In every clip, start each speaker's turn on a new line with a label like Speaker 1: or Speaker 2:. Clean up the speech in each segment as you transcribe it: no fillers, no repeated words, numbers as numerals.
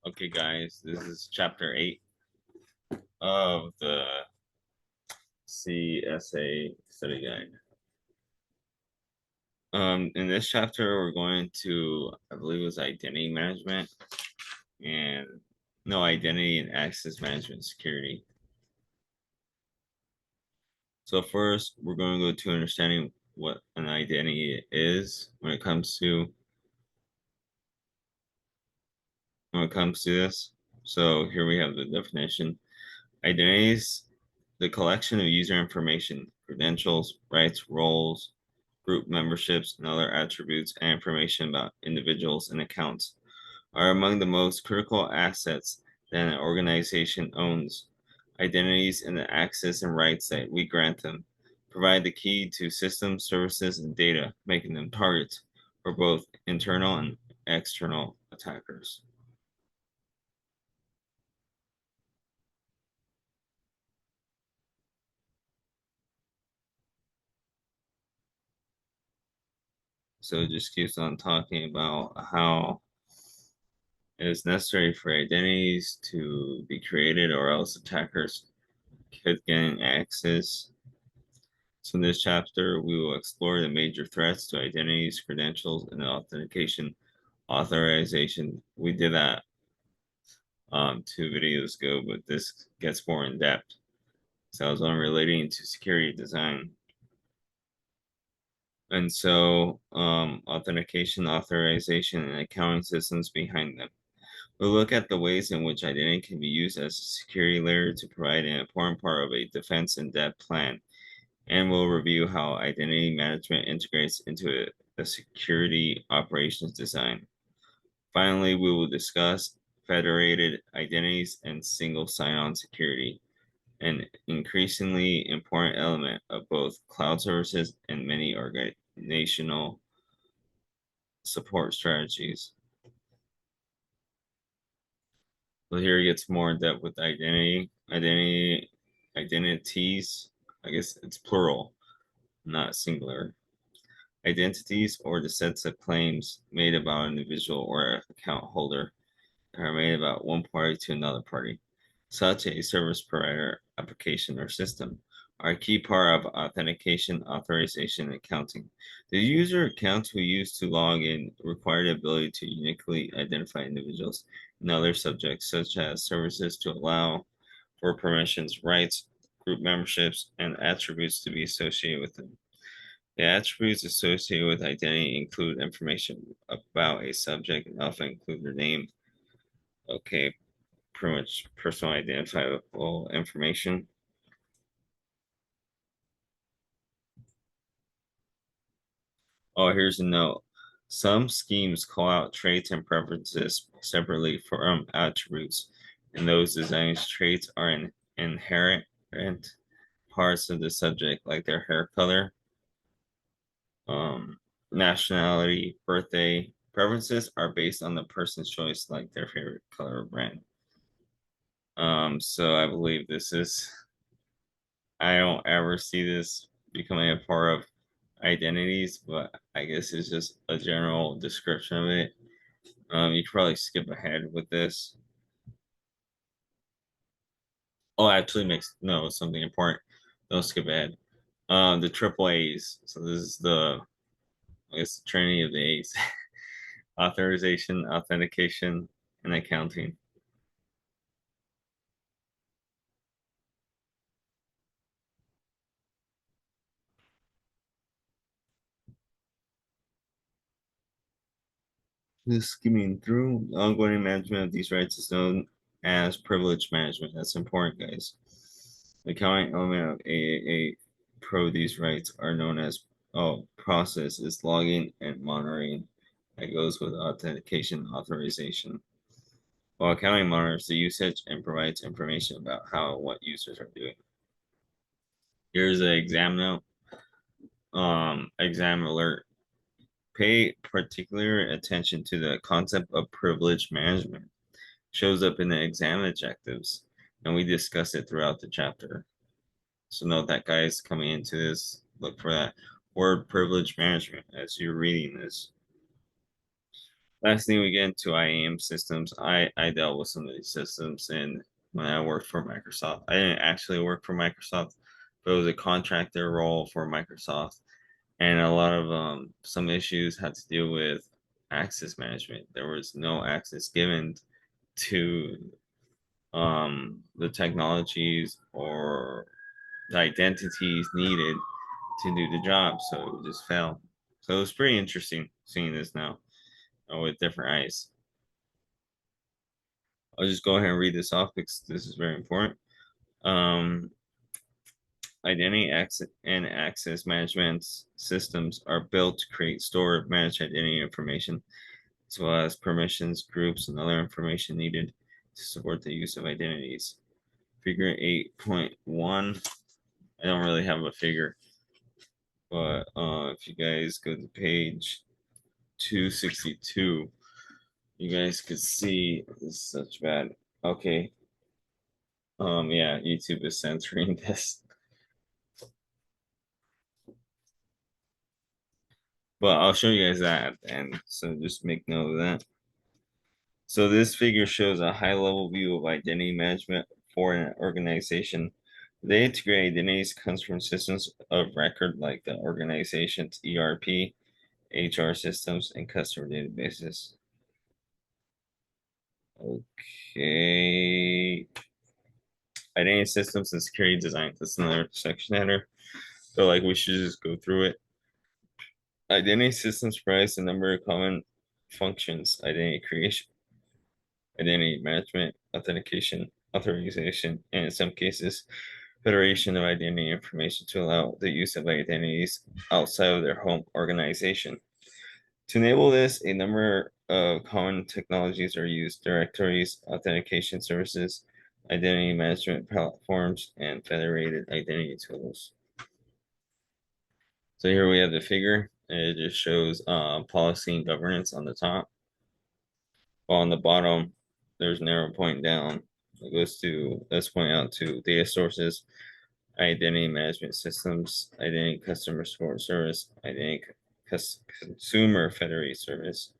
Speaker 1: Okay, guys, this is chapter 8 of the CSA study guide. In this chapter, we're going to, I believe it was identity management and no, identity and access management security. So first, we're going to go to understanding what an identity is when it comes to this. So here we have the definition. Identities, the collection of user information, credentials, rights, roles, group memberships, and other attributes and information about individuals and accounts are among the most critical assets that an organization owns. Identities and the access and rights that we grant them provide the key to systems, services, and data, making them targets for both internal and external attackers. So it just keeps on talking about how it is necessary for identities to be created or else attackers could gain access. So in this chapter, we will explore the major threats to identities, credentials, and authentication authorization. We did that 2 videos ago, but this gets more in depth. So I was on relating to security design. And so authentication, authorization, and accounting systems behind them. We'll look at the ways in which identity can be used as a security layer to provide an important part of a defense in-depth plan, and we'll review how identity management integrates into a security operations design. Finally, we will discuss federated identities and single sign-on security, an increasingly important element of both cloud services and many organizational support strategies. So here it gets more in depth with identities. I guess it's plural, not singular. Identities or the sets of claims made about an individual or account holder are made about one party to another party, such a service provider, application, or system, are a key part of authentication, authorization, and accounting. The user accounts we use to log in require the ability to uniquely identify individuals and other subjects, such as services to allow for permissions, rights, group memberships, and attributes to be associated with them. The attributes associated with identity include information about a subject and often include their name. Okay, pretty much personal identifiable information. Oh, here's a note. Some schemes call out traits and preferences separately from attributes. In those designs, traits are inherent parts of the subject, like their hair color, um, nationality, birthday. Preferences are based on the person's choice, like their favorite color or brand. So I believe I don't ever see this becoming a part of identities, but I guess it's just a general description of it. You could probably skip ahead with this. Oh, actually makes no something important. Don't skip ahead. The triple A's. So this is I guess the Trinity of the A's. Authorization, authentication, and accounting. Just skimming through, ongoing management of these rights is known as privilege management. That's important, guys. The accounting element of AAA Pro these rights are known as process is logging and monitoring that goes with authentication authorization. While accounting monitors the usage and provides information about how and what users are doing. Here's an exam note. Exam alert. Pay particular attention to the concept of privilege management. Shows up in the exam objectives, and we discuss it throughout the chapter. So note that, guys, coming into this, look for that word privilege management as you're reading this. Last thing we get into IAM systems. I dealt with some of these systems and when I worked for Microsoft. I didn't actually work for Microsoft, but it was a contractor role for Microsoft. And a lot of some issues had to do with access management. There was no access given to the technologies or the identities needed to do the job, so it would just fail. So it was pretty interesting seeing this now with different eyes. I'll just go ahead and read this off because this is very important. Um, Identity access and access management systems are built to create, store, manage identity information, as well as permissions, groups, and other information needed to support the use of identities. Figure 8.1. I don't really have a figure, but if you guys go to page 262, you guys could see this is such bad. Okay. Yeah, YouTube is censoring this. But I'll show you guys that at the end. So just make note of that. So this figure shows a high level view of identity management for an organization. The integrated identities comes from systems of record like the organization's ERP, HR systems, and customer databases. Okay. Identity systems and security design. That's another section header. So like we should just go through it. Identity systems provides a number of common functions: identity creation, identity management, authentication, authorization, and in some cases, federation of identity information to allow the use of identities outside of their home organization. To enable this, a number of common technologies are used: directories, authentication services, identity management platforms, and federated identity tools. So here we have the figure. And it just shows policy and governance on the top. While on the bottom, there's an arrow pointing down. It goes to, let's point out to data sources, identity management systems, identity customer support service, identity consumer federated service.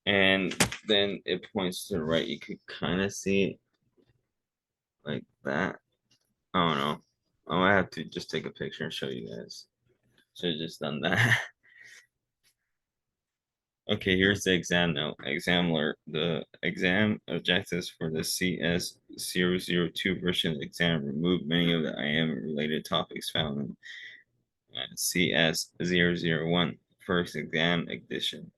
Speaker 1: And then it points to the right. You could kind of see it like that. I don't know. I might have to just take a picture and show you guys. Should have just done that. Okay, here's the exam note. Exam alert. The exam objectives for the CS002 version of the exam remove many of the IAM related topics found in CS001 first exam edition.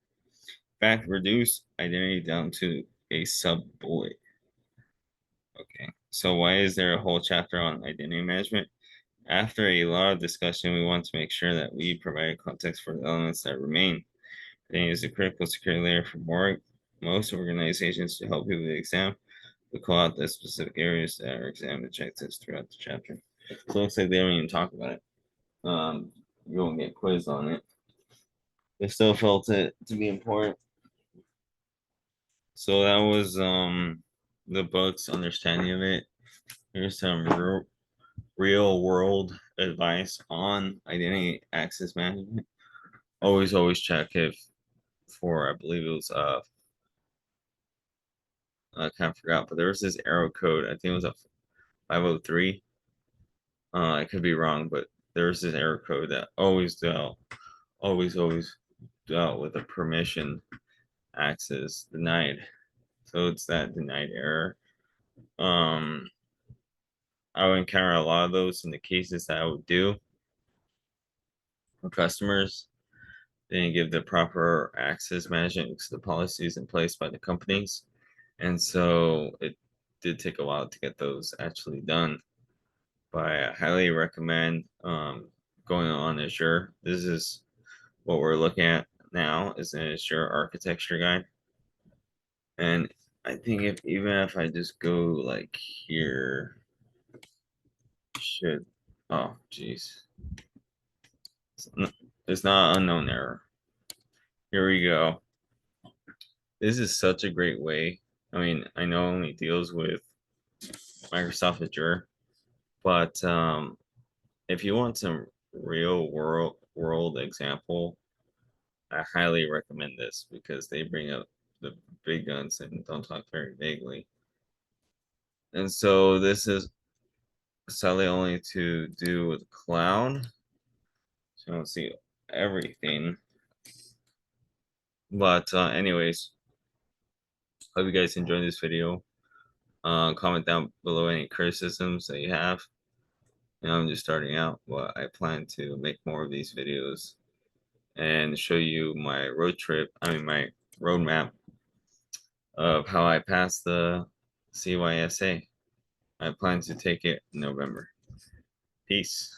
Speaker 1: Fact, reduce identity down to a sub bullet. Okay, so why is there a whole chapter on identity management? After a lot of discussion, we want to make sure that we provide context for the elements that remain. Identity is a critical security layer for most organizations to help people with the exam. We call out the specific areas that are exam objectives throughout the chapter. So it looks like they don't even talk about it. You won't get quizzed on it. They still felt it to be important. So that was the book's understanding of it. Here's some real world advice on identity access management. Always check if for I believe it was I kind of forgot, but there was this arrow code. I think it was a 503. I could be wrong, but there was this error code that always dealt with a permission access denied. So it's that denied error. Um, I would encounter a lot of those in the cases that I would do for customers. They didn't give the proper access management to the policies in place by the companies. And so it did take a while to get those actually done. But I highly recommend going on Azure. This is what we're looking at now is an Azure architecture guide. And I think if even if I just go like here, should oh geez. It's not unknown error. Here we go. This is such a great way. I mean, I know it only deals with Microsoft Azure, but if you want some real world example I highly recommend this because they bring up the big guns and don't talk very vaguely. And so this is sadly only to do with clown. So I don't see everything. But anyways, hope you guys enjoyed this video. Comment down below any criticisms that you have. I'm just starting out, but I plan to make more of these videos and show you my road trip. I mean, my roadmap of how I passed the CYSA. I plan to take it in November. Peace.